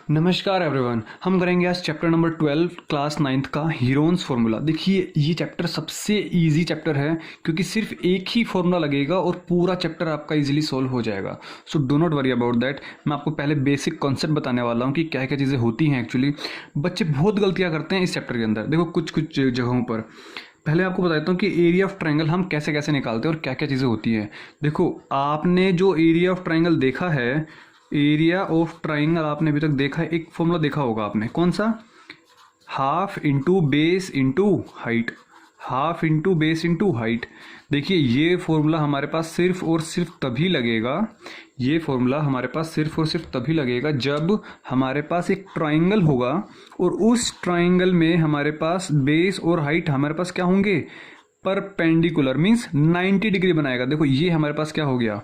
नमस्कार एवरीवन। हम करेंगे आज चैप्टर नंबर 12 क्लास 9th का हीरोन्स फार्मूला। देखिए ये चैप्टर सबसे इजी चैप्टर है क्योंकि सिर्फ एक ही फार्मूला लगेगा और पूरा चैप्टर आपका इजीली सॉल्व हो जाएगा। So do not worry about that. मैं आपको पहले बेसिक कॉन्सेप्ट बताने वाला हूँ कि क्या क्या चीज़ें होती हैं। एक्चुअली बच्चे बहुत गलतियाँ करते हैं इस चैप्टर के अंदर। देखो कुछ जगहों पर पहले आपको बता देता हूँ कि एरिया ऑफ ट्रायंगल हम कैसे कैसे निकालते हैं और क्या क्या चीज़ें होती हैं। देखो आपने जो एरिया ऑफ ट्रायंगल देखा है, एरिया ऑफ ट्राइंगल आपने अभी तक देखा है, एक फॉर्मूला देखा होगा आपने, कौन सा? Half into base into height, half into base into height. देखिए ये फॉर्मूला हमारे पास सिर्फ और सिर्फ तभी लगेगा, ये फॉर्मूला हमारे पास सिर्फ और सिर्फ तभी लगेगा जब हमारे पास एक ट्राइंगल होगा और उस ट्राइंगल में हमारे पास बेस और हाइट हमारे पास क्या होंगे? परपेंडिकुलर, मीन्स 90 डिग्री बनाएगा। देखो ये हमारे पास क्या हो गया,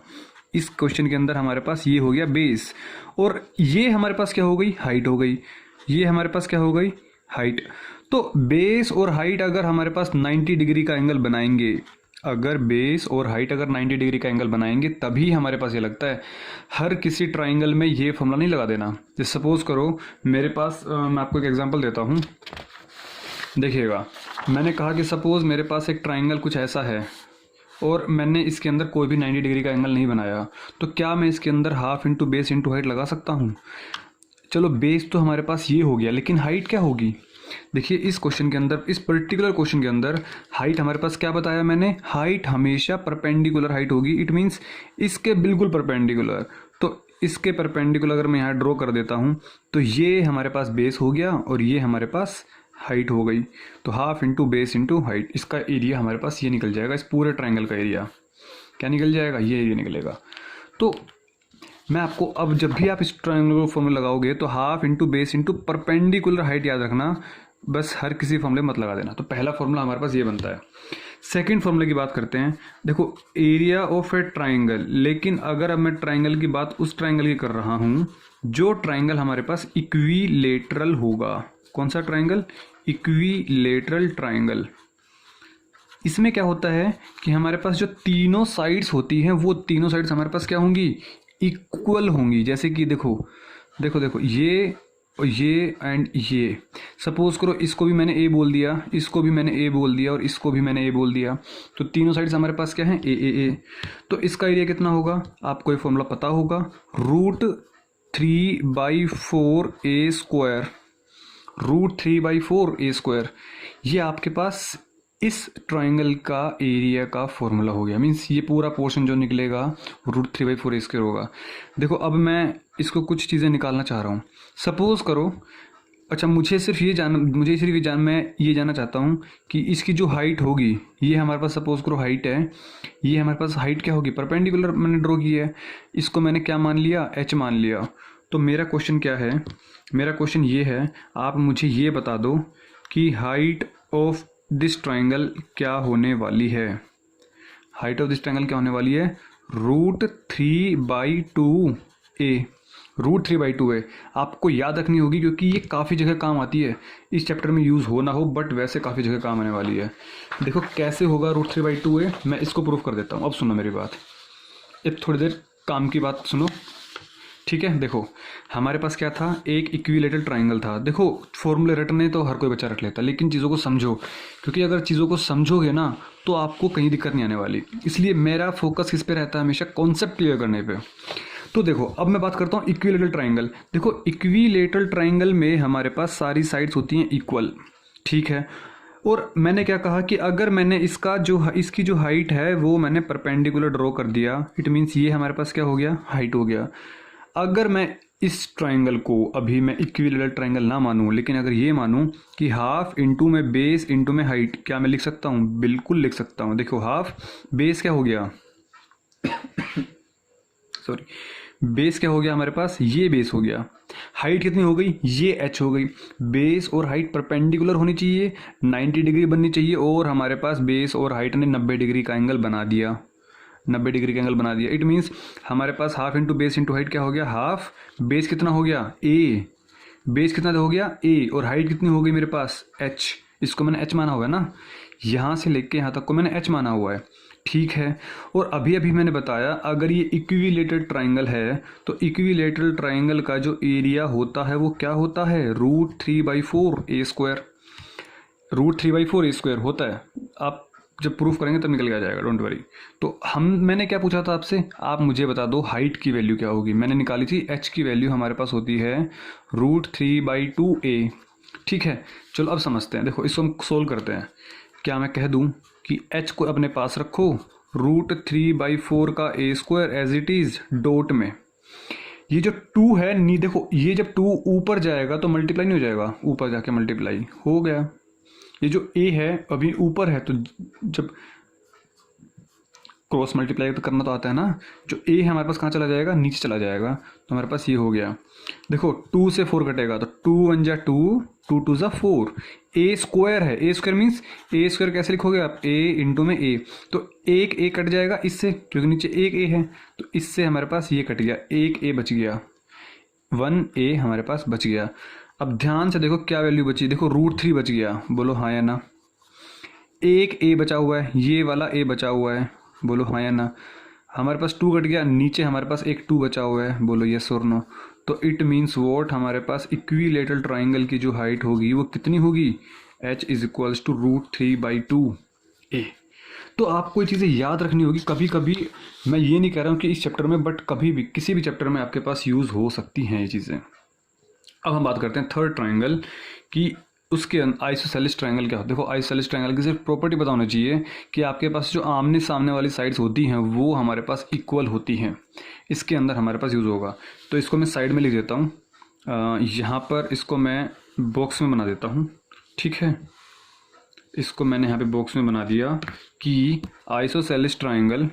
इस क्वेश्चन के अंदर हमारे पास ये हो गया बेस और ये हमारे पास क्या हो गई? हाइट हो गई। ये हमारे पास क्या हो गई? हाइट। तो बेस और हाइट अगर हमारे पास 90 डिग्री का एंगल बनाएंगे, अगर बेस और हाइट अगर 90 डिग्री का एंगल बनाएंगे तभी हमारे पास ये लगता है। हर किसी ट्राइंगल में ये फॉर्मूला नहीं लगा देना। जैसे सपोज करो मेरे पास मैं आपको एक एग्जांपल देता हूँ, देखिएगा। मैंने कहा कि सपोज मेरे पास एक ट्राइंगल कुछ ऐसा है और मैंने इसके अंदर कोई भी 90 डिग्री का एंगल नहीं बनाया, तो क्या मैं इसके अंदर half into base into height लगा सकता हूँ? चलो बेस तो हमारे पास ये हो गया, लेकिन हाइट क्या होगी? देखिए इस क्वेश्चन के अंदर, इस पर्टिकुलर क्वेश्चन के अंदर हाइट हमारे पास क्या बताया मैंने? हाइट हमेशा परपेंडिकुलर हाइट होगी। इट मीन्स इसके बिल्कुल परपेंडिकुलर। तो इसके परपेंडिकुलर अगर मैं यहाँ ड्रॉ कर देता हूँ तो ये हमारे पास बेस हो गया और ये हमारे पास हाइट हो गई। तो half into base into height, इसका एरिया हमारे पास ये निकल जाएगा। इस पूरे ट्रायंगल का एरिया क्या निकल जाएगा? ये एरिया निकलेगा। तो मैं आपको अब जब भी आप इस ट्रायंगल को फॉर्मूला लगाओगे तो half into base into perpendicular height याद रखना, बस हर किसी फॉर्मूले मत लगा देना। तो पहला फॉर्मूला हमारे पास ये बनता है। सेकंड फॉर्मूले की बात करते हैं। देखो एरिया ऑफ ए ट्राइंगल, लेकिन अगर अब मैं ट्राइंगल की बात उस ट्राइंगल की कर रहा हूँ जो ट्राइंगल हमारे पास इक्विलेटरल होगा। कौन सा ट्राइंगल? Equilateral triangle. इसमें क्या होता है कि हमारे पास जो तीनों साइड्स होती हैं वो तीनों साइड्स हमारे पास क्या होंगी? इक्वल होंगी। जैसे कि देखो देखो देखो ये और ये एंड ये। सपोज करो इसको भी मैंने ए बोल दिया, इसको भी मैंने ए बोल दिया और इसको भी मैंने ए बोल दिया, तो तीनों साइड्स हमारे पास क्या है? ए ए ए। तो इसका एरिया कितना होगा? आपको ये फॉर्मूला पता होगा, √3/4 ए स्क्वायर, √3/4 ए स्क्वायर। ये आपके पास इस ट्राइंगल का एरिया का फॉर्मूला हो गया। मीन्स ये पूरा पोर्शन जो निकलेगा √3/4 ए स्क्वायर होगा। देखो अब मैं इसको कुछ चीज़ें निकालना चाह रहा हूँ। सपोज करो, अच्छा मैं ये जानना चाहता हूँ कि इसकी जो हाइट होगी, ये हमारे पास सपोज करो हाइट है, ये हमारे पास हाइट क्या होगी? परपेंडिकुलर मैंने ड्रॉ की है, इसको मैंने क्या मान लिया? एच मान लिया। तो मेरा क्वेश्चन क्या है? मेरा क्वेश्चन ये है, आप मुझे ये बता दो कि हाइट ऑफ दिस ट्राइंगल क्या होने वाली है? हाइट ऑफ दिस ट्राइंगल क्या होने वाली है? √3/2 ए, √3/2 ए। आपको याद रखनी होगी क्योंकि ये काफ़ी जगह काम आती है। इस चैप्टर में यूज़ हो ना हो बट वैसे काफ़ी जगह काम आने वाली है। देखो कैसे होगा √3/2 ए, मैं इसको प्रूफ कर देता हूँ। अब सुनो मेरी बात, एक थोड़ी देर काम की बात सुनो, ठीक है? देखो हमारे पास क्या था? एक इक्विलेटरल ट्राइंगल था। देखो फॉर्मूले रटने तो हर कोई बच्चा रट लेता, लेकिन चीज़ों को समझो, क्योंकि अगर चीज़ों को समझोगे ना तो आपको कहीं दिक्कत नहीं आने वाली। इसलिए मेरा फोकस किस पे रहता है? हमेशा कॉन्सेप्ट क्लियर करने पे। तो देखो अब मैं बात करता हूँ इक्विलेटरल ट्राइंगल। देखो इक्विलेटरल ट्राइंगल में हमारे पास सारी साइड्स होती हैं इक्वल, ठीक है? और मैंने क्या कहा कि अगर मैंने इसकी जो हाइट है वो मैंने परपेंडिकुलर ड्रॉ कर दिया, इट मीन्स ये हमारे पास क्या हो गया? हाइट हो गया। अगर मैं इस ट्राइंगल को अभी मैं इक्विलेटरल ट्राइंगल ना मानूं, लेकिन अगर ये मानूं कि हाफ इंटू में बेस इंटू में हाइट, क्या मैं लिख सकता हूँ? बिल्कुल लिख सकता हूँ। देखो हाफ बेस क्या हो गया? सॉरी, बेस क्या हो गया हमारे पास? ये बेस हो गया। हाइट कितनी हो गई? ये एच हो गई। बेस और हाइट परपेंडिकुलर होनी चाहिए, 90 डिग्री बननी चाहिए, और हमारे पास बेस और हाइट ने 90 डिग्री का एंगल बना दिया, 90 डिग्री का एंगल बना दिया। इट मीन्स हमारे पास half into base into height क्या हो गया? हाफ बेस कितना हो गया? ए। बेस कितना हो गया? ए। और हाइट कितनी हो गई मेरे पास? एच। इसको मैंने एच माना हुआ है ना, यहाँ से लेके यहाँ तक को मैंने एच माना हुआ है। ठीक है। और अभी अभी मैंने बताया अगर ये इक्विलेटरल ट्राइंगल है तो इक्विलेटरल ट्राइंगल का जो एरिया होता है वो क्या होता है, √3/4 a²। √3/4 a² होता है। आप जब प्रूफ करेंगे तब निकल के आ जाएगा, डोंट वरी। तो मैंने क्या पूछा था आपसे, आप मुझे बता दो हाइट की वैल्यू क्या होगी। मैंने निकाली थी h की वैल्यू हमारे पास होती है √3/2a। ठीक है, चलो अब समझते हैं। देखो इसको हम सोल्व करते हैं। क्या मैं कह दूं कि h को अपने पास रखो, √3/4 का a² as it is dot में। ये जो 2 है नी, देखो ये जब 2 ऊपर जाएगा तो मल्टीप्लाई नहीं हो जाएगा, ऊपर जाके मल्टीप्लाई हो गया। ये जो a है अभी ऊपर है तो जब क्रॉस मल्टीप्लाई तो करना तो आता है ना, जो a है हमारे पास कहाँ चला जाएगा, नीचे चला जाएगा। तो हमारे पास ये हो गया। देखो 2 से 4 कटेगा तो 2 1 जा 2, 2 2 जा 4। a² है, a² मीन्स a² कैसे लिखोगे आप, a इंटू में a। तो एक a कट जाएगा इससे क्योंकि नीचे एक a है, तो इससे हमारे पास ये कट गया, एक a बच गया, 1a हमारे पास बच गया। अब ध्यान से देखो क्या वैल्यू बची, देखो √3 बच गया, बोलो हाँ या ना। एक a बचा हुआ है, ये वाला a बचा हुआ है, बोलो हाँ या ना। हमारे पास 2 कट गया, नीचे हमारे पास एक 2 बचा हुआ है, बोलो यस और नो। तो इट मीन्स वॉट, हमारे पास इक्विलेटरल ट्राइंगल की जो हाइट होगी वो कितनी होगी, h is equals to √3/2a। तो आपको ये चीज़ें याद रखनी होगी। कभी कभी मैं ये नहीं कह रहा हूँ कि इस चैप्टर में, बट कभी भी किसी भी चैप्टर में आपके पास यूज़ हो सकती हैं ये चीज़ें। अब हम बात करते हैं थर्ड ट्राइंगल की, उसके आइसोसेलेस ट्राइंगल क्या होता है। देखो आइसोसेलेस ट्राइंगल की सिर्फ प्रॉपर्टी पता होनी चाहिए कि आपके पास जो आमने सामने वाली साइड्स होती हैं वो हमारे पास इक्वल होती हैं, इसके अंदर हमारे पास यूज़ होगा। तो इसको मैं साइड में लिख देता हूँ, यहाँ पर इसको मैं बॉक्स में बना देता हूँ। ठीक है, इसको मैंने यहाँ पे बॉक्स में बना दिया कि आइसोसेलेस ट्राइंगल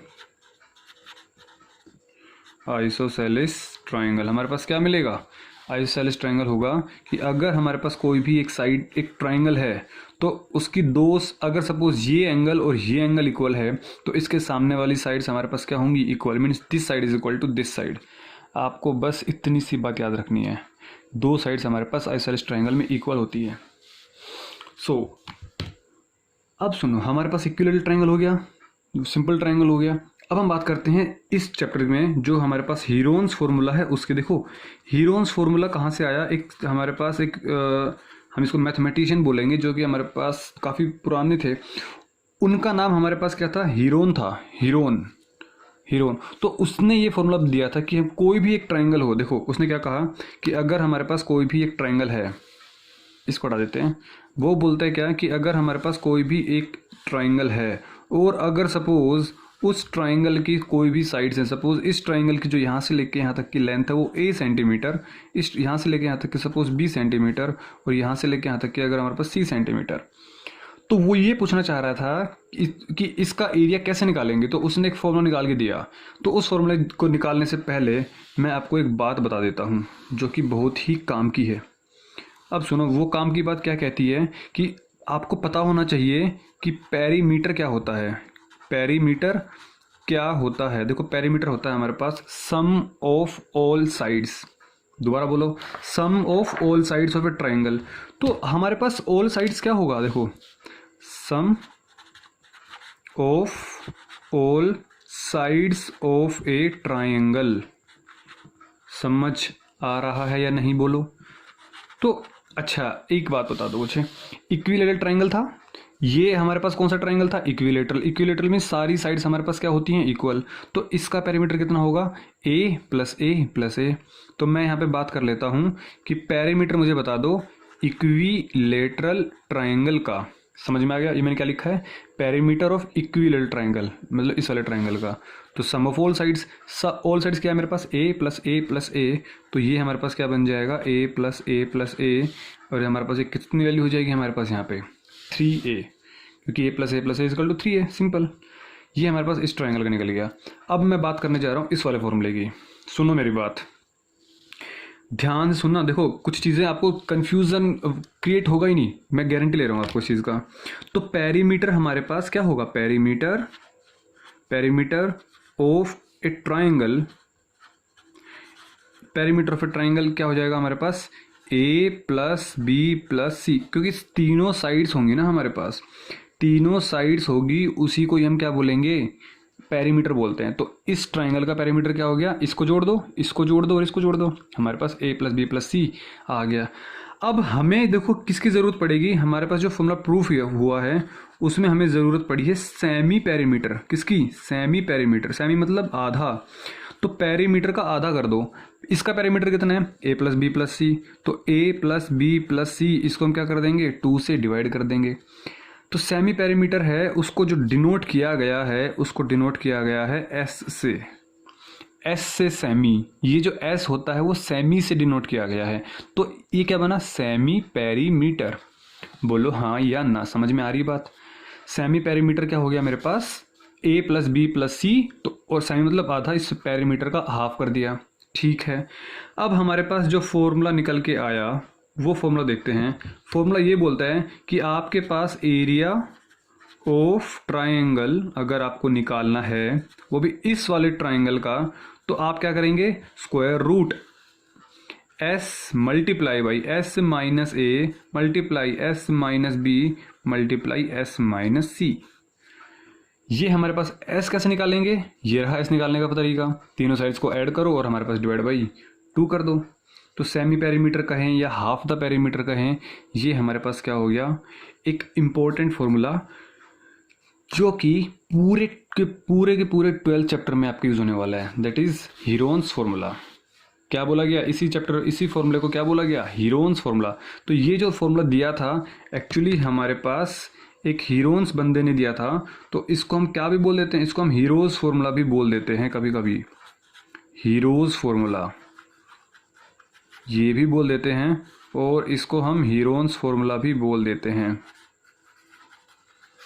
हमारे पास क्या मिलेगा, आइसोसेलेस ट्राइंगल होगा कि अगर हमारे पास कोई भी एक साइड, एक ट्राइंगल है तो उसकी दो, अगर सपोज ये एंगल और ये एंगल इक्वल है तो इसके सामने वाली साइड्स हमारे पास क्या होंगी, equal. Means this side is equal to this side. आपको बस इतनी सी बात याद रखनी है, दो साइड्स हमारे पास आइसोसेलेस ट्राइंगल में इक्वल होती है। अब सुनो, हमारे पास इक्विलेटरल ट्राइंगल हो गया, सिंपल ट्राइंगल हो गया। अब हम बात करते हैं इस चैप्टर में जो हमारे पास हीरोन्स फॉर्मूला है उसके। देखो हीरोन्स फॉर्मूला कहाँ से आया, एक हमारे पास एक हम इसको मैथमेटिशियन बोलेंगे जो कि हमारे पास काफ़ी पुराने थे, उनका नाम हमारे पास क्या था, हीरोन था। हीरोन तो उसने ये फॉर्मूला दिया था कि हम कोई भी एक ट्राइंगल हो, देखो उसने क्या कहा कि अगर हमारे पास कोई भी एक ट्राइंगल है, इसको हटा देते हैं, वो बोलते हैं क्या कि अगर हमारे पास कोई भी एक ट्राइंगल है और अगर सपोज उस ट्राइंगल की कोई भी साइड्स है, सपोज इस ट्राइंगल की जो यहाँ से लेके यहाँ तक की लेंथ है वो a सेंटीमीटर, इस यहाँ से लेके यहाँ तक की सपोज b सेंटीमीटर, और यहाँ से लेके यहाँ तक की अगर हमारे पास c सेंटीमीटर, तो वो ये पूछना चाह रहा था कि इसका एरिया कैसे निकालेंगे। तो उसने एक फॉर्मूला निकाल के दिया। तो उस फॉर्मूले को निकालने से पहले मैं आपको एक बात बता देता हूँ जो कि बहुत ही काम की है। अब सुनो, वो काम की बात क्या कहती है कि आपको पता होना चाहिए कि पेरीमीटर क्या होता है। पेरीमीटर क्या होता है, देखो पेरीमीटर होता है हमारे पास सम ऑफ ऑल साइड्स। दोबारा बोलो, sum of all sides of a triangle. तो हमारे पास ऑल साइड्स क्या होगा, देखो sum of all sides of a triangle. समझ आ रहा है या नहीं, बोलो। तो अच्छा एक बात बता दो मुझे, इक्विलेटरल ट्राइंगल था, ये हमारे पास कौन सा ट्राइंगल था, इक्विलेटरल में सारी साइड्स हमारे पास क्या होती हैं, इक्वल। तो इसका पेरीमीटर कितना होगा, a plus A plus A. तो मैं यहाँ पे बात कर लेता हूँ कि पेरीमीटर मुझे बता दो इक्विलेटरल ट्राइंगल का। समझ में आ गया, ये मैंने क्या लिखा है, पेरीमीटर ऑफ इक्विलेटरल ट्राइंगल, मतलब इस वाले ट्राइंगल का। तो sum of all sides, all sides क्या है मेरे पास, a plus A plus A. तो ये हमारे पास क्या बन जाएगा, a plus A plus A, और हमारे पास एक कितनी वैल्यू हो जाएगी हमारे पास यहाँ पे 3a, क्योंकि a plus A plus a equal to 3a, simple. ये हमारे पास इस ट्राइंगल का निकल गया। अब मैं बात करने जा रहा हूँ इस वाले फॉर्मूले की। सुनो मेरी बात, ध्यान से सुनना। देखो कुछ चीज़ें आपको कन्फ्यूज़न क्रिएट होगा ही नहीं, मैं गारंटी ले रहा हूँ आपको इस चीज़ का। तो पेरीमीटर हमारे पास क्या होगा, perimeter of a triangle, perimeter of a triangle क्या हो जाएगा हमारे पास, a प्लस बी प्लस सी, क्योंकि तीनों साइड्स होंगी ना हमारे पास, तीनों साइड्स होगी उसी को ही हम क्या बोलेंगे, पेरीमीटर बोलते हैं। तो इस ट्राइंगल का पेरीमीटर क्या हो गया, इसको जोड़ दो, इसको जोड़ दो और इसको जोड़ दो, हमारे पास a प्लस बी प्लस सी आ गया। अब हमें देखो किसकी ज़रूरत पड़ेगी, हमारे पास जो फॉर्मूला प्रूफ हुआ है उसमें हमें ज़रूरत पड़ी है सेमी पेरीमीटर। किसकी, सेमी पेरीमीटर, सेमी मतलब आधा, तो पेरीमीटर का आधा कर दो। इसका पेरीमीटर कितना है, a प्लस बी प्लस सी, तो a प्लस बी प्लस सी इसको हम क्या कर देंगे, 2 से डिवाइड कर देंगे। तो सेमी पेरीमीटर है उसको जो डिनोट किया गया है, उसको डिनोट किया गया है s से, s से सेमी, ये जो s होता है वो सेमी से डिनोट किया गया है। तो ये क्या बना, सेमी पेरीमीटर। बोलो हाँ या ना, समझ में आ रही बात। सेमी पेरीमीटर क्या हो गया मेरे पास, a प्लस बी प्लस सी, तो और सेमी मतलब आधा, इस पेरीमीटर का हाफ कर दिया। ठीक है, अब हमारे पास जो फॉर्मूला निकल के आया वो फॉर्मूला देखते हैं। फॉर्मूला ये बोलता है कि आपके पास एरिया ऑफ ट्राइंगल अगर आपको निकालना है, वो भी इस वाले ट्राइंगल का, तो आप क्या करेंगे, square root s multiply by s minus A multiply s minus B multiply s minus C. ये हमारे पास s कैसे निकालेंगे, ये रहा s निकालने का तरीका, तीनों साइड्स को ऐड करो और हमारे पास डिवाइड बाई 2 कर दो। तो सेमी पेरीमीटर कहें या हाफ द पेरीमीटर कहें, ये हमारे पास क्या हो गया, एक इम्पोर्टेंट फॉर्मूला जो कि पूरे के पूरे 12 चैप्टर में आपके यूज होने वाला है, दैट इज हीरोन्स फॉर्मूला। क्या बोला गया इसी चैप्टर, इसी फॉर्मूले को क्या बोला गया, हीरोन्स फॉर्मूला। तो ये जो फॉर्मूला दिया था एक्चुअली हमारे पास एक हीरोन्स बंदे ने दिया था, तो इसको हम क्या भी बोल देते हैं, इसको हम हीरोज फॉर्मूला भी बोल देते हैं कभी कभी, हीरोज फॉर्मूला ये भी बोल देते हैं, और इसको हम हीरोन्स फॉर्मूला भी बोल देते हैं।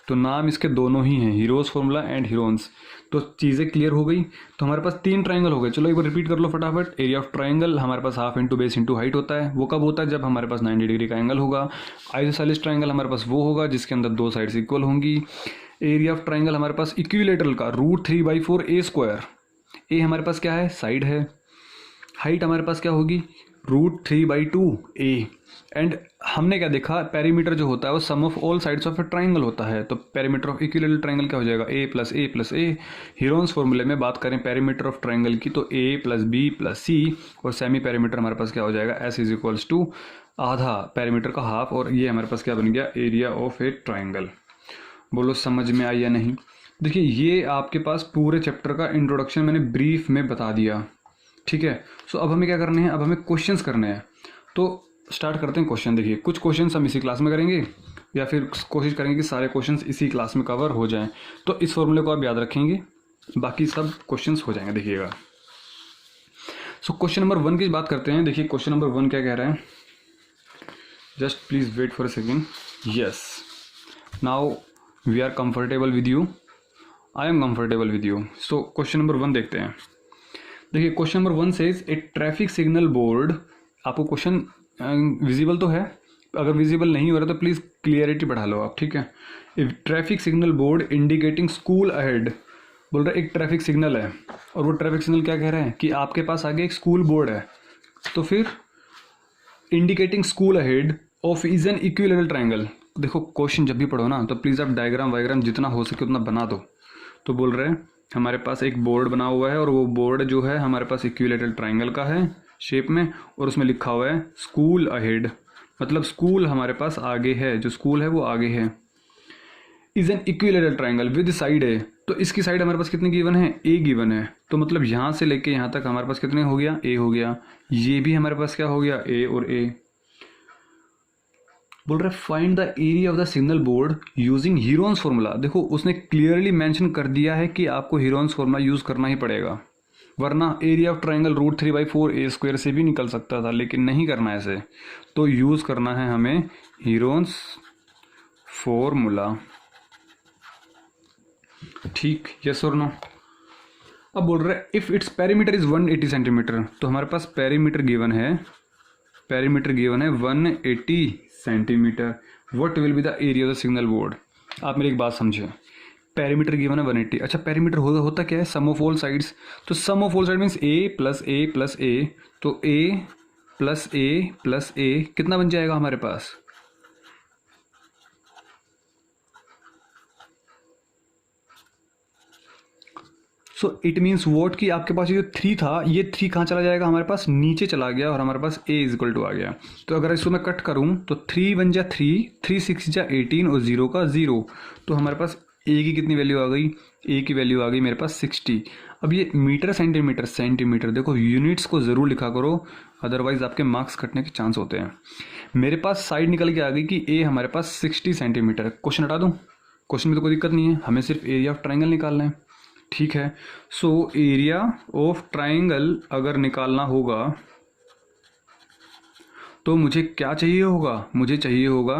तो नाम इसके दोनों ही हैं, हीरोज फॉर्मूला एंड हीरोन्स। तो चीज़ें क्लियर हो गई। तो हमारे पास 3 ट्राइंगल हो गए, चलो एक बार रिपीट कर लो फटाफट। एरिया ऑफ ट्राइंगल हमारे पास half into base into height होता है, वो कब होता है, जब हमारे पास 90 डिग्री का एंगल होगा। आइसोसेलेस ट्राइंगल हमारे पास वो होगा जिसके अंदर 2 साइड्स इक्वल होंगी। एरिया ऑफ ट्राइंगल हमारे पास इक्विलेटरल का √3/4 a स्क्वायर, ए हमारे पास क्या है, साइड है। हाइट हमारे पास क्या होगी, √3/2 a। एंड हमने क्या देखा, पेरीमीटर जो होता है वो sum of all sides of a triangle होता है। तो पेरीमीटर ऑफ इक्विलेटरल ट्राइंगल क्या हो जाएगा, a plus a plus a। Heron's फॉर्मूले में बात करें पेरीमीटर ऑफ ट्राइंगल की, तो a plus b plus c, और सेमी पेरीमीटर हमारे पास क्या हो जाएगा, s इज इक्वल्स टू आधा, पेरीमीटर का हाफ, और ये हमारे पास क्या बन गया, एरिया ऑफ ए ट्राइंगल। बोलो समझ में आई या नहीं। देखिए ये आपके पास पूरे चैप्टर का इंट्रोडक्शन मैंने ब्रीफ में बता दिया, ठीक है। सो अब हमें क्या करने हैं, अब हमें क्वेश्चंस करने हैं। तो स्टार्ट करते हैं क्वेश्चन। देखिए कुछ क्वेश्चंस हम इसी क्लास में करेंगे, या फिर कोशिश करेंगे कि सारे क्वेश्चंस इसी क्लास में कवर हो जाएं। तो इस फॉर्मूले को आप याद रखेंगे, बाकी सब क्वेश्चंस हो जाएंगे। देखिएगा, सो क्वेश्चन नंबर 1 की बात करते हैं। देखिए क्वेश्चन नंबर 1 क्या कह रहा है, just please wait for a second. Yes, now we are comfortable with you, I am comfortable with you. So question number 1 देखते हैं। देखिए question number 1 says a traffic signal board, आपको क्वेश्चन विजिबल तो है, अगर विजिबल नहीं हो रहा तो प्लीज़ क्लियरिटी बढ़ा लो आप, ठीक है। A traffic signal board indicating school ahead, बोल रहा है एक ट्रैफिक सिग्नल है, और वो ट्रैफिक सिग्नल क्या कह रहा है कि आपके पास आगे एक स्कूल बोर्ड है, तो फिर indicating school ahead of is an equilateral triangle. देखो क्वेश्चन जब भी पढ़ो ना तो प्लीज़ आप डायग्राम वायग्राम जितना हो सके उतना बना दो। तो बोल रहे हैं हमारे पास एक बोर्ड बना हुआ है, और वो बोर्ड जो है हमारे पास इक्विलेटरल ट्राइंगल का है शेप में, और उसमें लिखा हुआ है स्कूल अहेड, मतलब स्कूल हमारे पास आगे है, जो स्कूल है वो आगे है। Is an equilateral triangle with side है, तो इसकी साइड हमारे पास कितने गिवन है, ए गिवन है। तो मतलब यहाँ से लेके यहाँ तक हमारे पास कितने हो गया, ए हो गया। ये भी हमारे पास क्या हो गया, ए और ए। बोल रहे find the area of the signal board using Heron's formula. देखो उसने क्लियरली मेंशन कर दिया है कि आपको हीरोन्स फॉर्मूला यूज करना ही पड़ेगा, वरना area of triangle √3/4 a square से भी निकल सकता था, लेकिन नहीं करना है ऐसे। तो यूज करना है हमें हीरोन्स फॉर्मूला, ठीक, यस और नो। अब बोल रहे if its perimeter is 180 centimetre, तो हमारे पास पेरीमीटर गिवन है, पेरीमीटर गिवन है 180 centimetre. What will be the area of the signal board. आप मेरी एक बात समझे, पेरीमीटर गिवन है 180। अच्छा पेरीमीटर होता क्या है, सम ऑफ ऑल साइड्स। तो sum of all side means a plus a plus a, तो a plus a plus a कितना बन जाएगा हमारे पास, सो इट मीन्स वॉट कि आपके पास ये जो 3 था, ये 3 कहाँ चला जाएगा, हमारे पास नीचे चला गया और हमारे पास a इज इक्वल टू आ गया। तो अगर इसको मैं कट करूँ तो 3 1 जा 3, 3 6 जा 18 और 0 का 0, तो हमारे पास a की कितनी वैल्यू आ गई, a की वैल्यू आ गई मेरे पास 60। अब ये मीटर सेंटीमीटर सेंटीमीटर, देखो यूनिट्स को ज़रूर लिखा करो, अदरवाइज आपके मार्क्स कटने के चांस होते हैं। मेरे पास साइड निकल के आ गई कि a हमारे पास 60 सेंटीमीटर। क्वेश्चन हटा दूँ, क्वेश्चन में तो कोई दिक्कत नहीं है, हमें सिर्फ एरिया ऑफ ट्राइंगल निकालना है, ठीक है। सो एरिया ऑफ ट्राइंगल अगर निकालना होगा तो मुझे क्या चाहिए होगा, मुझे चाहिए होगा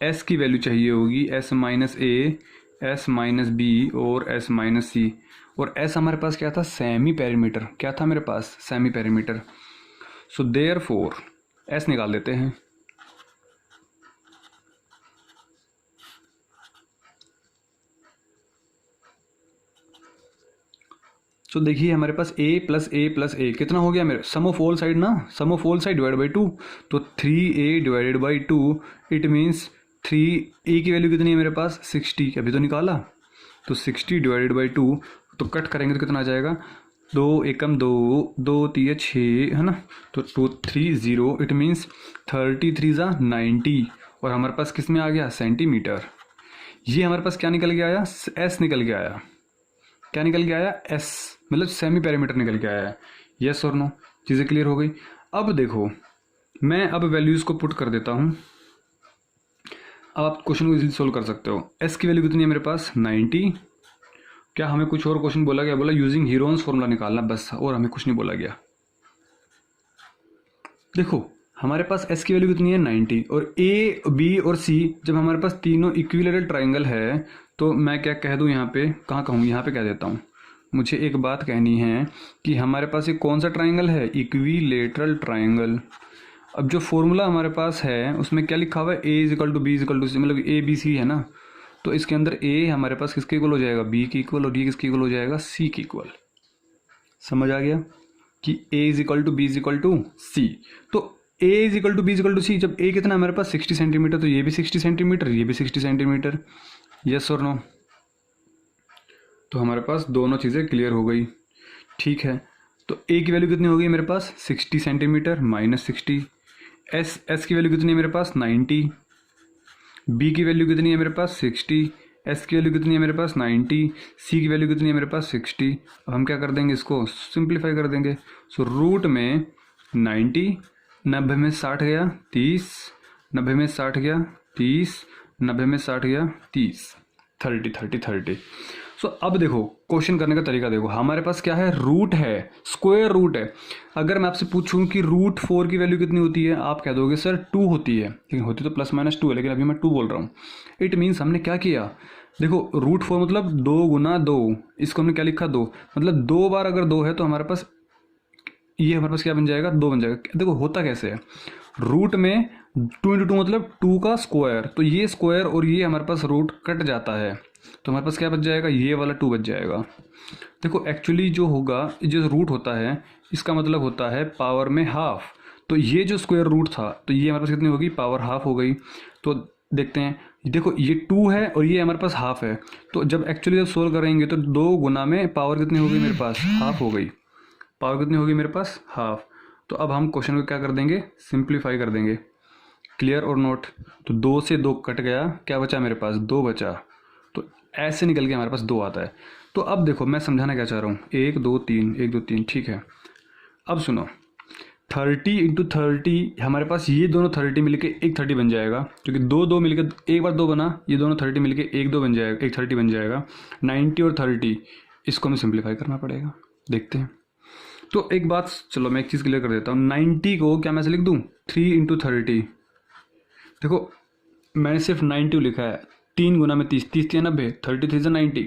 s की वैल्यू चाहिए होगी, s माइनस ए, s माइनस बी और s माइनस सी। और s हमारे पास क्या था, सेमी पेरीमीटर, क्या था मेरे पास, semi perimeter. So therefore s निकाल देते हैं। सो देखिए हमारे पास a plus A plus a कितना हो गया मेरे, सम ऑफ ऑल साइड ना, sum of all side divide by 2, तो 3a divided by 2, it means 3a की वैल्यू कितनी है मेरे पास 60, अभी तो निकाला। तो 60 डिवाइडेड बाई 2, तो कट करेंगे तो कितना आ जाएगा, 2 एकम 2, 2 3 6 है ना, तो 2 3 0, इट मीन्स 33 ज़ा 90, और हमारे पास किस में आ गया, सेंटीमीटर। ये हमारे पास क्या निकल के आया, s निकल के आया, क्या निकल के आया, s, मतलब सेमी पेरीमीटर निकल के आया है। यस और नो, चीज़ें क्लियर हो गई। अब देखो मैं अब वैल्यूज़ को पुट कर देता हूँ, अब आप क्वेश्चन को इजीली सोल्व कर सकते हो। s की वैल्यू कितनी है मेरे पास 90। क्या हमें कुछ और क्वेश्चन बोला गया, बोला यूजिंग हीरोन्स फॉर्मूला निकालना, बस, और हमें कुछ नहीं बोला गया। देखो हमारे पास s की वैल्यू कितनी है 90, और a b और c जब हमारे पास तीनों इक्विलेटरल ट्राइंगल है, तो मैं क्या कह दूँ यहाँ पे, कहाँ कहूँ, यहाँ पे कह देता हूँ। मुझे एक बात कहनी है कि हमारे पास एक कौन सा ट्राइंगल है, इक्विलेटरल ट्राइंगल। अब जो फॉर्मूला हमारे पास है उसमें क्या लिखा हुआ है, a is equal to B is equal to C, मतलब a b c है ना, तो इसके अंदर a हमारे पास किसके इक्वल हो जाएगा, b की इक्वल, और ये किसके इक्वल हो जाएगा, c की इक्वल। समझ आ गया कि a is equal to B is equal to C. तो a is equal to B is equal to C, जब a कितना है हमारे पास 60 सेंटीमीटर, तो ये भी 60 सेंटीमीटर, ये भी 60 सेंटीमीटर। यस और नो, तो हमारे पास दोनों चीज़ें क्लियर हो गई, ठीक है। तो a की वैल्यू कितनी हो गई मेरे पास 60 सेंटीमीटर माइनस 60, s की वैल्यू कितनी है मेरे पास 90, b की वैल्यू कितनी है मेरे पास 60, s की वैल्यू कितनी है मेरे पास 90, c की वैल्यू कितनी है मेरे पास 60। अब हम क्या कर देंगे, इसको सिंप्लीफाई कर देंगे। सो रूट में 90, 90 में 60 गया 30, 90 में 60 गया 30, 90 में 60 गया 30, 30 30 30। सो अब देखो क्वेश्चन करने का तरीका देखो, हमारे पास क्या है, रूट है, स्क्वायर रूट है। अगर मैं आपसे पूछूं कि रूट 4 की वैल्यू कितनी होती है, आप कह दोगे सर 2 होती है, लेकिन होती तो प्लस माइनस 2 है, लेकिन अभी मैं 2 बोल रहा हूँ। इट मीन्स हमने क्या किया, देखो रूट 4 मतलब 2 गुना 2, इसको हमने क्या लिखा 2, मतलब 2 बार अगर 2 है तो हमारे पास ये हमारे पास क्या बन जाएगा, 2 बन जाएगा। देखो होता कैसे है, रूट में 2 इंटू 2 मतलब 2 का स्क्वायर, तो ये स्क्वायर और ये हमारे पास रूट कट जाता है, तो हमारे पास क्या बच जाएगा, ये वाला 2 बच जाएगा। देखो एक्चुअली जो होगा, जो रूट होता है इसका मतलब होता है पावर में हाफ, तो ये जो स्क्वायर रूट था तो ये हमारे पास कितनी होगी, पावर हाफ हो गई। तो देखते हैं, देखो ये 2 है और ये हमारे पास हाफ है, तो जब एक्चुअली जब सोल्व करेंगे तो 2 गुना में पावर कितनी होगी मेरे पास, हाफ हो गई, पावर कितनी होगी मेरे पास, हाफ। तो अब हम क्वेश्चन को क्या कर देंगे, सिंप्लीफाई कर देंगे। क्लियर और नोट, तो 2 से 2 कट गया, क्या बचा मेरे पास, 2 बचा, तो ऐसे निकल के हमारे पास 2 आता है। तो अब देखो मैं समझाना क्या चाह रहा हूँ, 1 2 3 1 2 3, ठीक है। अब सुनो 30 इंटू 30, हमारे पास ये दोनों 30 मिलके एक 30 बन जाएगा, क्योंकि 2 2 मिलके एक बार 2 बना, ये दोनों 30 मिलके एक 2 बन जाएगा, एक 30 बन जाएगा। 90 और 30 इसको हमें सिंप्लीफाई करना पड़ेगा, देखते हैं। तो एक बात, चलो मैं एक चीज़ क्लियर कर देता हूँ, 90 को क्या मैं ऐसे लिख दूँ, 3 इंटू 30। देखो मैंने सिर्फ 90 लिखा है, 3 गुना में 30, 30 3 90, 33 से 90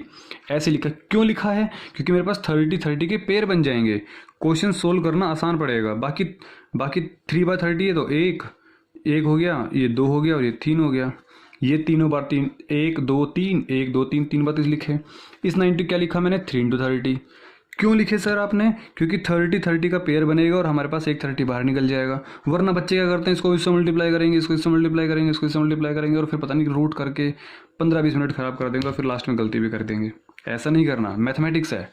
ऐसे लिखा। क्यों लिखा है, क्योंकि मेरे पास 30 30 के पेयर बन जाएंगे, क्वेश्चन सोल्व करना आसान पड़ेगा। बाकी 3 बाय 30 है तो एक हो गया, ये 2 हो गया और ये 3 हो गया, ये तीनों बार 3, 1 2 3 1 2 3 3 बार 30 लिखे। इस 90 क्या लिखा मैंने, 3 इंटू 30। क्यों लिखे सर आपने, क्योंकि 30 30 का पेयर बनेगा और हमारे पास एक 30 बाहर निकल जाएगा। वरना बच्चे क्या करते हैं, इसको इससे मल्टीप्लाई करेंगे, इसको इससे मल्टीप्लाई करेंगे, इसको इससे मल्टीप्लाई करेंगे, और फिर पता नहीं रूट करके 15-20 मिनट खराब कर देंगे और फिर लास्ट में गलती भी कर देंगे। ऐसा नहीं करना, मैथमेटिक्स है।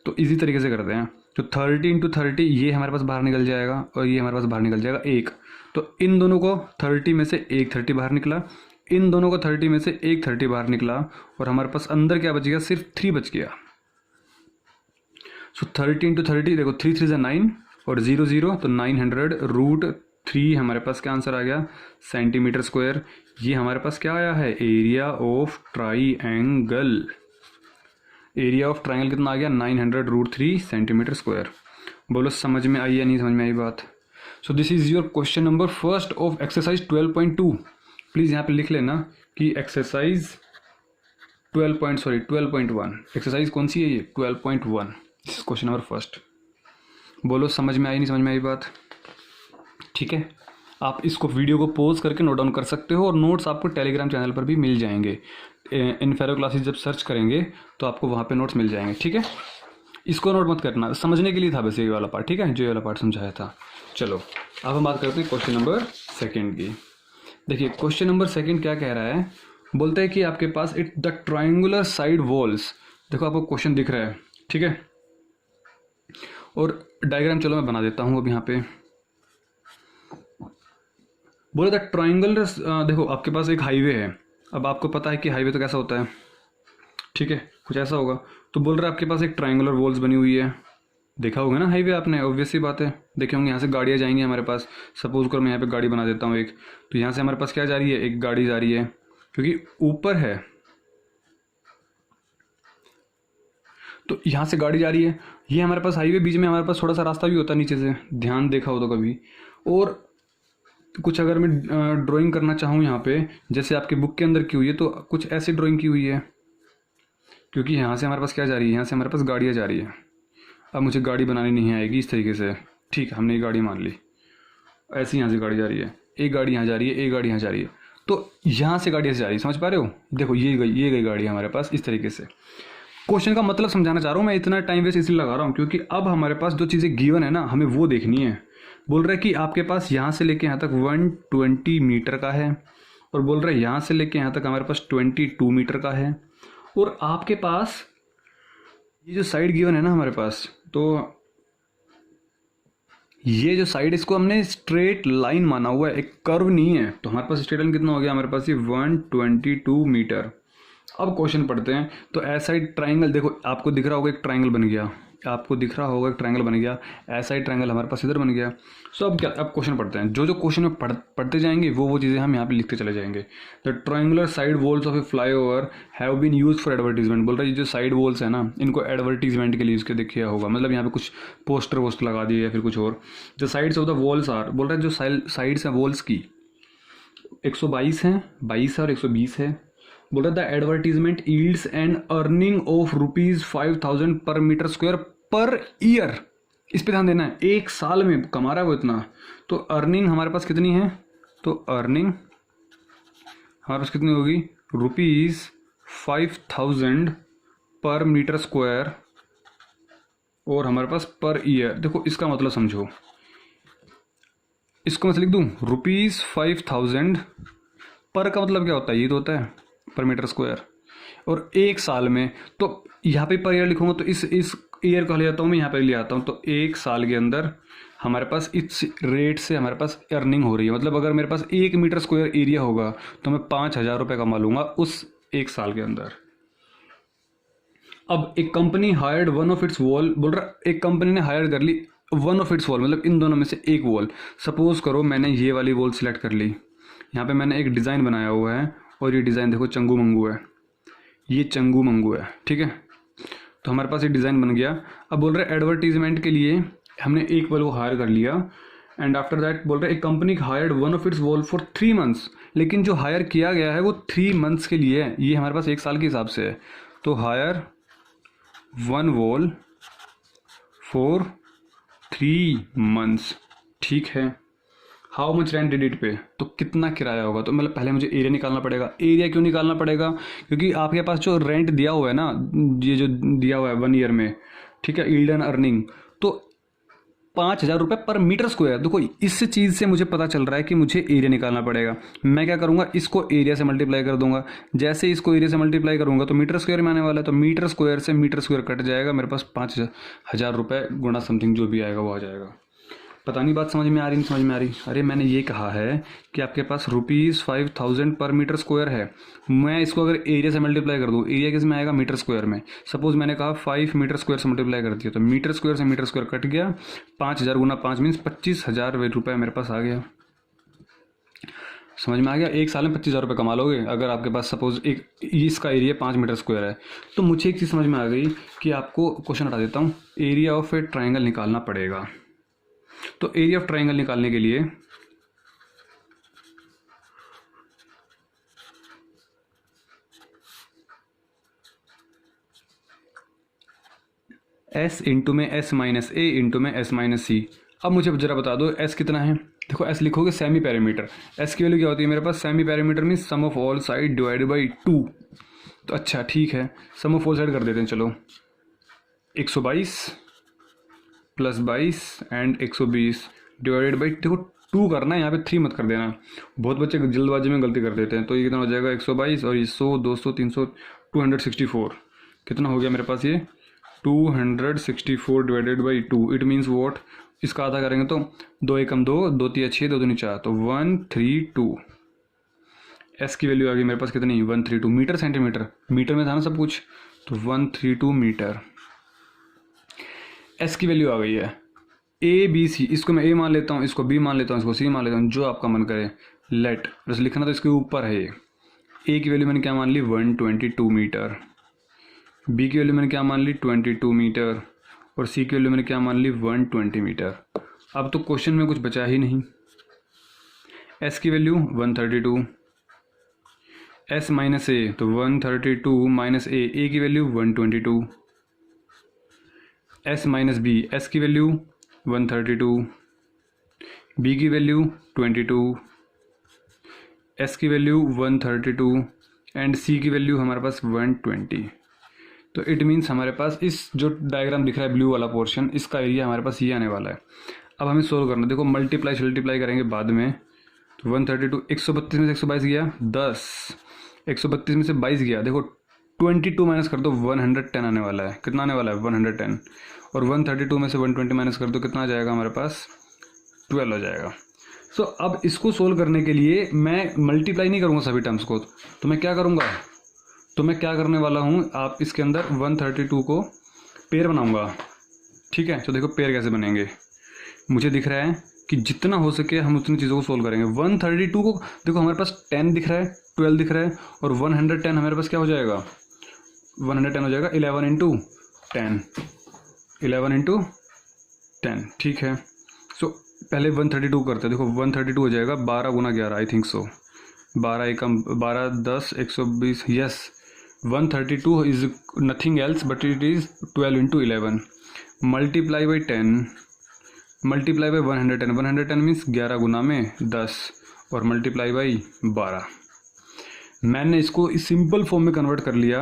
तो इसी तरीके से करते हैं। तो 30 × 30 ये हमारे पास बाहर निकल जाएगा और ये हमारे पास बाहर निकल जाएगा 1। तो इन दोनों को 30 में से एक 30 बाहर निकला, इन दोनों को 30 में से एक 30 बाहर निकला, और हमारे पास अंदर क्या बच गया, सिर्फ 3 बच गया। सो 30 × 30 देखो 3 3 9 और 0 0 तो 900√3 हमारे पास क्या आंसर आ गया, सेंटीमीटर स्क्वायर। ये हमारे पास क्या आया है, area of triangle. Area of triangle कितना आ गया, 900√3 सेंटीमीटर स्क्वायर। बोलो समझ में आई या नहीं समझ में आई बात। So this is your question number first of exercise 12.2। Please यहाँ पे लिख लेना कि एक्सरसाइज 12.1 एक्सरसाइज कौन सी है ये, 12.1। This is question number first. बोलो समझ में आई नहीं समझ में आई बात। ठीक है, आप इसको वीडियो को पॉज करके नोट डाउन कर सकते हो और नोट्स आपको टेलीग्राम चैनल पर भी मिल जाएंगे। इनफेरो क्लासेस जब सर्च करेंगे तो आपको वहाँ पे नोट्स मिल जाएंगे। ठीक है, इसको नोट मत करना, समझने के लिए था बस ये वाला पार्ट। ठीक है, जो ये वाला पार्ट समझाया था। चलो अब हम बात करते हैं क्वेश्चन नंबर सेकंड की। देखिए क्वेश्चन नंबर सेकंड क्या कह रहा है, बोलता है कि आपके पास it the triangular side walls. देखो आपको क्वेश्चन दिख रहा है, ठीक है, और डायग्राम चलो मैं बना देता हूँ अब यहाँ पे। बोले द ट्राइंगुलर, देखो आपके पास एक हाईवे है। अब आपको पता है कि हाईवे तो कैसा होता है, ठीक है, कुछ ऐसा होगा। तो बोल रहा है आपके पास एक ट्राइंगुलर वॉल्स बनी हुई है। देखा होगा ना हाईवे आपने, ऑब्वियस सी बात है, देखे होंगे। यहाँ से गाड़ियाँ जाएंगी हमारे पास। सपोज कर मैं यहाँ पे गाड़ी बना देता हूँ एक, तो यहाँ से हमारे पास क्या जा रही है, एक गाड़ी जा रही है, क्योंकि ऊपर है तो यहाँ से गाड़ी जा रही है। ये हमारे पास हाईवे, बीच में हमारे पास थोड़ा सा रास्ता भी होता है नीचे से, ध्यान देखा हो तो कभी। और कुछ अगर मैं ड्राइंग करना चाहूँ यहाँ पे, जैसे आपके बुक के अंदर की हुई है, तो कुछ ऐसी ड्राइंग की हुई है, क्योंकि यहाँ से हमारे पास क्या जा रही है, यहाँ से हमारे पास गाड़ियाँ जा रही है। अब मुझे गाड़ी बनानी नहीं आएगी इस तरीके से, ठीक है, हमने ये गाड़ी मान ली। ऐसे यहाँ से गाड़ी जा रही है, एक गाड़ी यहाँ जा रही है, एक गाड़ी यहाँ जा रही है, तो यहाँ से गाड़ी ऐसे जा रही है, समझ पा रहे हो। देखो ये गई गाड़ी हमारे पास इस तरीके से। क्वेश्चन का मतलब समझाना चाह रहा हूँ मैं, इतना टाइम वेस्ट इसलिए लगा रहा हूँ क्योंकि अब हमारे पास जो चीज़ें गिवन है ना, हमें वो देखनी है। बोल रहा है कि आपके पास यहाँ से लेके यहाँ तक 120 मीटर का है, और बोल रहा है यहाँ से लेके यहाँ तक हमारे पास 22 मीटर का है, और आपके पास ये जो साइड गिवन है ना हमारे पास, तो ये जो साइड, इसको हमने स्ट्रेट लाइन माना हुआ है, एक कर्व नहीं है। तो हमारे पास स्ट्रेट लाइन कितना हो गया हमारे पास, ये 122 मीटर। अब क्वेश्चन पढ़ते हैं। तो ऐसा ही ट्राइंगल, देखो आपको दिख रहा होगा एक ट्राइंगल बन गया, आपको दिख रहा होगा एक ट्राइंगल बन गया, ऐसा ही ट्राइंगल हमारे पास इधर बन गया। सो अब क्या, अब क्वेश्चन पढ़ते हैं। जो जो क्वेश्चन में पढ़ते जाएंगे वो चीज़ें हम यहाँ पे लिखते चले जाएंगे। The triangular side walls of a flyover have been use for advertisement. बोल रहा है ये जो साइड वॉल्स है ना, इनको एडवर्टीजमेंट के लिए यूज़ के देखिए होगा, मतलब यहाँ पे कुछ पोस्टर वोस्टर लगा दिए या फिर कुछ और। The sides of the walls are, बोल रहा है जो साइड्स हैं वॉल्स की 122 हैं, 22 है और 120 है। बोल रहा है the advertisement yields an earning of ₹5,000 per metre square per year. इस पे ध्यान देना है, एक साल में कमा रहा है वो इतना। तो अर्निंग हमारे पास कितनी है, तो अर्निंग हमारे पास कितनी होगी, ₹5,000 पर मीटर स्क्वायर, और हमारे पास पर ईयर। देखो इसका मतलब समझो, इसको मैं लिख दूं ₹5,000 पर का मतलब क्या होता है, ये तो होता है पर मीटर स्क्वायर, और एक साल में। तो यहाँ पे पर ईयर लिखूंगा तो इस ईयर को ले जाता हूँ मैं, यहाँ पे ले आता हूँ। तो एक साल के अंदर हमारे पास इस रेट से हमारे पास अर्निंग हो रही है। मतलब अगर मेरे पास 1 मीटर स्क्वायर एरिया होगा तो मैं 5,000 रुपये कमा लूँगा उस एक साल के अंदर। अब एक company hired one of its wall, बोल रहा एक कंपनी ने हायर कर ली वन ऑफ इट्स वॉल, मतलब इन दोनों में से एक वॉल। सपोज करो मैंने ये वाली वॉल सिलेक्ट कर ली, यहाँ पे मैंने एक डिज़ाइन बनाया हुआ है, और ये डिज़ाइन देखो चंगू मंगू है, ये चंगू मंगू है, ठीक है। तो हमारे पास ये डिज़ाइन बन गया। अब बोल रहे एडवर्टीजमेंट के लिए हमने एक वॉल को हायर कर लिया, एंड आफ्टर दैट बोल रहे एक company hired one of its wall for 3 months. लेकिन जो हायर किया गया है वो 3 मंथ्स के लिए है, ये हमारे पास एक साल के हिसाब से है। तो hire one wall for 3 months, ठीक है। How much rent did it pay, तो कितना किराया होगा। तो मतलब पहले मुझे एरिया निकालना पड़ेगा। एरिया क्यों निकालना पड़ेगा, क्योंकि आपके पास जो रेंट दिया हुआ है ना, ये जो दिया हुआ है 1 ईयर में, ठीक है, यील्ड एंड अर्निंग, तो 5,000 रुपये पर मीटर स्क्वायर। देखो इस चीज़ से मुझे पता चल रहा है कि मुझे एरिया निकालना पड़ेगा। मैं क्या करूँगा, इसको एरिया से मल्टीप्लाई कर दूंगा। जैसे इसको एरिया से मल्टीप्लाई करूँगा तो मीटर स्क्वायर में आने वाला है, तो मीटर स्क्वायर से मीटर स्क्वायर कट जाएगा, मेरे पास 5,000 रुपये गुणा समथिंग जो भी आएगा वो आ जाएगा। पता नहीं बात समझ में आ रही नहीं समझ में आ रही। अरे मैंने ये कहा है कि आपके पास ₹5,000 पर मीटर स्क्वायर है। मैं इसको अगर एरिया से मल्टीप्लाई कर दूँ, एरिया किस में आएगा, मीटर स्क्वायर में। सपोज मैंने कहा 5 मीटर स्क्वायर से मल्टीप्लाई कर दिया, तो मीटर स्क्वायर से मीटर स्क्वायर कट गया। 5,000 गुना 5 मीन्स 25,000 रुपये मेरे पास आ गया। समझ में आ गया। एक साल में 25,000 रुपये कमा लोगे अगर आपके पास सपोज एक इसका एरिया 5 मीटर स्क्वायर है। तो मुझे एक चीज़ समझ में आ गई कि आपको क्वेश्चन हटा देता हूँ, एरिया ऑफ ए ट्राइंगल निकालना पड़ेगा। तो एरिया ऑफ ट्राइंगल निकालने के लिए S इंटू में S माइनस ए इंटू में S माइनस सी। अब मुझे जरा बता दो S कितना है। देखो S लिखोगे सेमी पैरामीटर। S की वैल्यू क्या होती है मेरे पास, semi perimeter mean sum of all side divided by 2। तो अच्छा ठीक है, सम ऑफ ऑल साइड कर देते हैं। चलो 122 प्लस 22 एंड 120 डिवाइडेड बाई, देखो 2 करना है, यहाँ पे 3 मत कर देना। बहुत बच्चे जल्दबाजी में गलती कर देते हैं। तो ये कितना हो जाएगा, 122 और ये 100 200 300 264। कितना हो गया मेरे पास ये 264 divided by 2। It means what, इसका आधा करेंगे तो 2 एकम 2 2 3 6 2 दूनी 4, तो 132। एस की वैल्यू आ गई मेरे पास कितनी, 132 मीटर सेंटीमीटर, मीटर में था ना सब कुछ, तो 132 मीटर। एस की वैल्यू आ गई है। ए बी सी, इसको मैं ए मान लेता हूँ, इसको बी मान लेता हूँ, इसको सी मान लेता हूँ, जो आपका मन करे। लेट बस लिखना तो इसके ऊपर है। ए की वैल्यू मैंने क्या मान ली, 122 मीटर। बी की वैल्यू मैंने क्या मान ली, 22 मीटर। और सी की वैल्यू मैंने क्या मान ली, 120 मीटर। अब तो क्वेश्चन में कुछ बचा ही नहीं। एस की वैल्यू 132, एस माइनस ए, तो 132 माइनस ए की value 122। S minus b, s की वैल्यू 132, बी की वैल्यू 22, एस की वैल्यू 132 एंड सी की वैल्यू हमारे पास 120। तो इट मीन्स हमारे पास इस जो डायग्राम दिख रहा है ब्लू वाला पोर्शन, इसका एरिया हमारे पास ये आने वाला है। अब हमें सोल्व करना, देखो मल्टीप्लाई करेंगे बाद में। तो 132, 132 में से 122 गया 10, 132 में से 22 गया, देखो 22 माइनस कर दो 110 आने वाला है। कितना आने वाला है, 110। और 132 में से 120 माइनस कर दो, कितना आ जाएगा हमारे पास, 12 हो जाएगा। सो अब इसको सोल्व करने के लिए मैं मल्टीप्लाई नहीं करूँगा सभी टर्म्स को, तो मैं क्या करूँगा, तो मैं क्या करने वाला हूँ, आप इसके अंदर 132 को पेयर बनाऊँगा। ठीक है, तो देखो पेयर कैसे बनेंगे। मुझे दिख रहा है कि जितना हो सके हम उतनी चीज़ों को सोल्व करेंगे। 132 को देखो हमारे पास 10 दिख रहा है, 12 दिख रहा है, और 110 हमारे पास क्या हो जाएगा, 110 हो जाएगा 11 इंटू 10, 11 इंटू 10। ठीक है, सो पहले 132 करते हैं। देखो 132 हो जाएगा 12 गुना 11, I think so, 12 Ekam 12 10 120। Yes, 132 is nothing else but it is 12 into 11 multiply by 10 multiply by 110। 110 means 11 गुना में 10 और मल्टीप्लाई बाई 12। मैंने इसको इस सिंपल फॉर्म में कन्वर्ट कर लिया।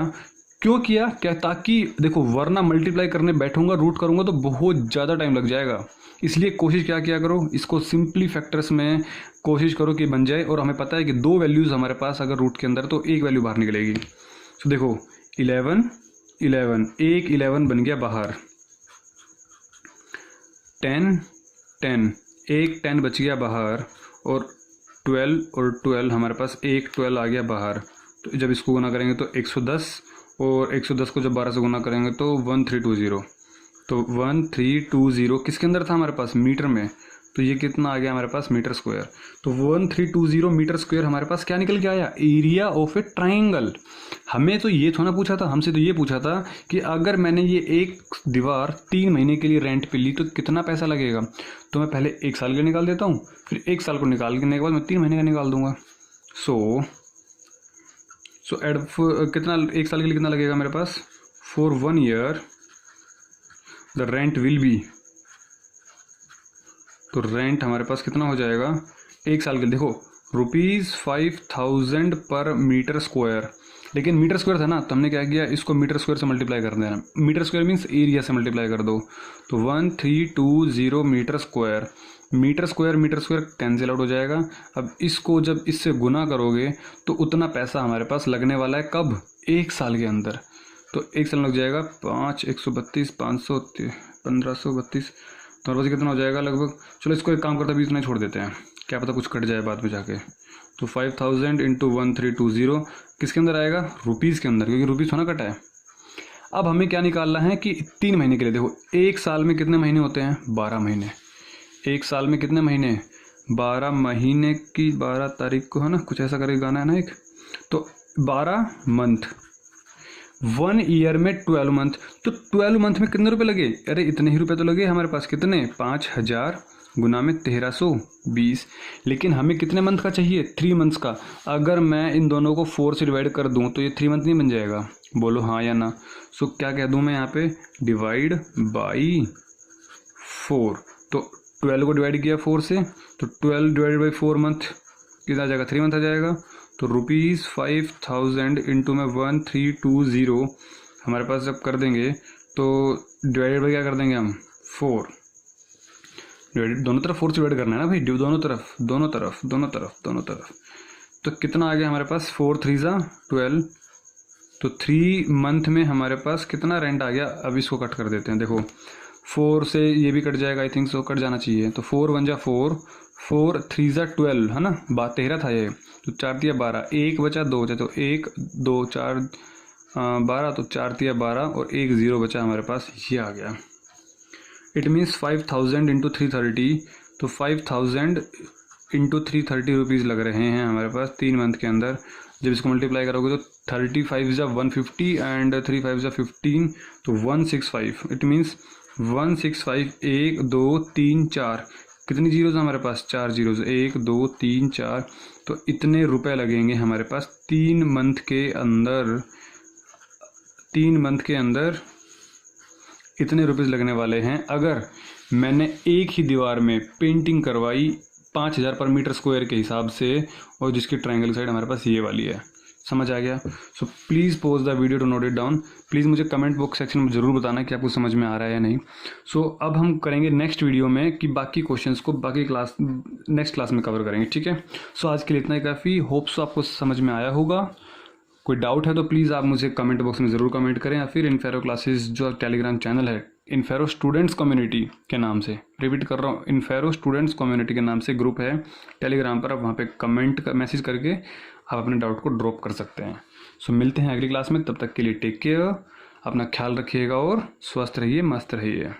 क्यों किया, क्या, ताकि देखो वरना मल्टीप्लाई करने बैठूंगा रूट करूंगा तो बहुत ज़्यादा टाइम लग जाएगा। इसलिए कोशिश क्या किया करो, इसको सिंपली फैक्टर्स में कोशिश करो कि बन जाए। और हमें पता है कि 2 वैल्यूज़ हमारे पास अगर रूट के अंदर तो एक वैल्यू बाहर निकलेगी। तो देखो 11 11, एक 11 बन गया बाहर, 10 10, एक 10 बच गया बाहर, और 12 और 12 हमारे पास एक 12 आ गया बाहर। तो जब इसको गुना करेंगे तो 110, और 110 को जब 12 से गुना करेंगे तो 1320। तो 1320 किसके अंदर था हमारे पास, मीटर में। तो ये कितना आ गया हमारे पास, मीटर स्क्वायर। तो 1320 मीटर स्क्वायर हमारे पास क्या निकल के आया, एरिया ऑफ ए ट्राइंगल। हमें तो ये थोड़ा पूछा था, हमसे तो ये पूछा था कि अगर मैंने ये एक दीवार 3 महीने के लिए रेंट पे ली तो कितना पैसा लगेगा। तो मैं पहले 1 साल के निकाल देता हूँ, फिर 1 साल को निकालने के बाद मैं 3 महीने का निकाल दूंगा। सो कितना, 1 साल के लिए कितना लगेगा मेरे पास, for 1 year the rent will be, तो रेंट हमारे पास कितना हो जाएगा 1 साल के लिए। देखो ₹5000 पर मीटर स्क्वायर, लेकिन मीटर स्क्वायर था ना, तो हमने क्या किया, इसको मीटर स्क्वायर से मल्टीप्लाई कर देना। मीटर स्क्वायर मीन्स एरिया से मल्टीप्लाई कर दो, तो 1320 metre square. Metre square cancel out हो जाएगा। अब इसको जब इससे गुना करोगे तो उतना पैसा हमारे पास लगने वाला है, कब, 1 साल के अंदर। तो 1 साल लग जाएगा 5, 132, 500, 1532, तो हमारे पास कितना हो जाएगा लगभग। चलो इसको एक काम करते अभी इतना छोड़ देते हैं, क्या पता कुछ कट जाए बाद में जाके। तो 5000 इंटू 1320 किसके अंदर आएगा, रुपीज़ के अंदर, क्योंकि रुपीज़ होना कटा है। अब हमें क्या निकालना है कि 3 महीने के लिए, देखो 1 साल में कितने महीने होते हैं, 12 महीने। 1 साल में कितने महीने, 12 महीने की 12 तारीख को है ना, कुछ ऐसा करके गाना है ना एक, तो 12 मंथ। 1 ईयर में 12 मंथ, तो 12 मंथ में कितने रुपए लगे, अरे इतने ही रुपए तो लगे हमारे पास, कितने, 5000 गुना में 1320। लेकिन हमें कितने मंथ का चाहिए, 3 मंथ्स का। अगर मैं इन दोनों को 4 से डिवाइड कर दूं तो ये 3 मंथ नहीं बन जाएगा, बोलो हाँ या ना। सो क्या कह दूं मैं यहाँ पे, डिवाइड बाई 4। तो 12 को डिवाइड किया 4 से, तो 12 डिवाइड बाई 4 मंथ कितना आ जाएगा, 3 मंथ आ जाएगा। तो ₹5000 इंटू में 1320 हमारे पास जब कर देंगे तो डिवाइडेड बाई क्या कर देंगे हम, 4। डिवाइडेड दोनों तरफ 4 से डिवाइड करना है ना भाई, दोनों तरफ दोनों तरफ दोनों तरफ दोनों तरफ। तो कितना आ गया हमारे पास, 4 3 12। तो 3 मंथ में हमारे पास कितना रेंट आ गया। अब इसको कट कर देते हैं, देखो 4 से ये भी कट जाएगा, आई थिंक सो कट जाना चाहिए। तो 4 1 जा 4, 4 3 12 है ना, 13 था ये, तो 4 3 12, 1 बचा 2 बचा, तो 1 2 4 12, तो 4 3 12 और 1 0 बचा हमारे पास, ये आ गया। इट मीन्स 5000 इंटू 330, तो 5000 इंटू 330 रुपीज़ लग रहे हैं हमारे पास 3 मंथ के अंदर। जब इसको मल्टीप्लाई करोगे तो 35 जा 150 एंड 3 5 जा 15, तो 165। इट मीन्स 165, 1 2 3 4, कितनी जीरोज हमारे पास, 4 जीरोज, 1 2 3 4। तो इतने रुपए लगेंगे हमारे पास 3 मंथ के अंदर। 3 मंथ के अंदर इतने रुपीज़ लगने वाले हैं। अगर मैंने एक ही दीवार में पेंटिंग करवाई 5000 पर मीटर स्क्वायर के हिसाब से, और जिसकी ट्रायंगल साइड हमारे पास ये वाली है। समझ आ गया। So please pause the video to note it down. Please मुझे कमेंट बॉक्स सेक्शन में ज़रूर बताना कि आपको समझ में आ रहा है या नहीं। सो अब हम करेंगे नेक्स्ट वीडियो में कि बाकी क्वेश्चंस को बाकी क्लास नेक्स्ट क्लास में कवर करेंगे, ठीक है। सो आज के लिए इतना ही काफ़ी। होप सो आपको समझ में आया होगा। कोई डाउट है तो प्लीज़ आप मुझे कमेंट बॉक्स में ज़रूर कमेंट करें, या फिर इनफेरो क्लासेस जो टेलीग्राम चैनल है, इनफेरो स्टूडेंट्स कम्युनिटी के नाम से, रिपीट कर रहा हूँ, इनफेरो स्टूडेंट्स कम्युनिटी के नाम से ग्रुप है टेलीग्राम पर। आप वहाँ पे कमेंट मैसेज करके आप अपने डाउट को ड्रॉप कर सकते हैं। सो मिलते हैं अगली क्लास में, तब तक के लिए टेक केयर, अपना ख्याल रखिएगा और स्वस्थ रहिए, मस्त रहिए।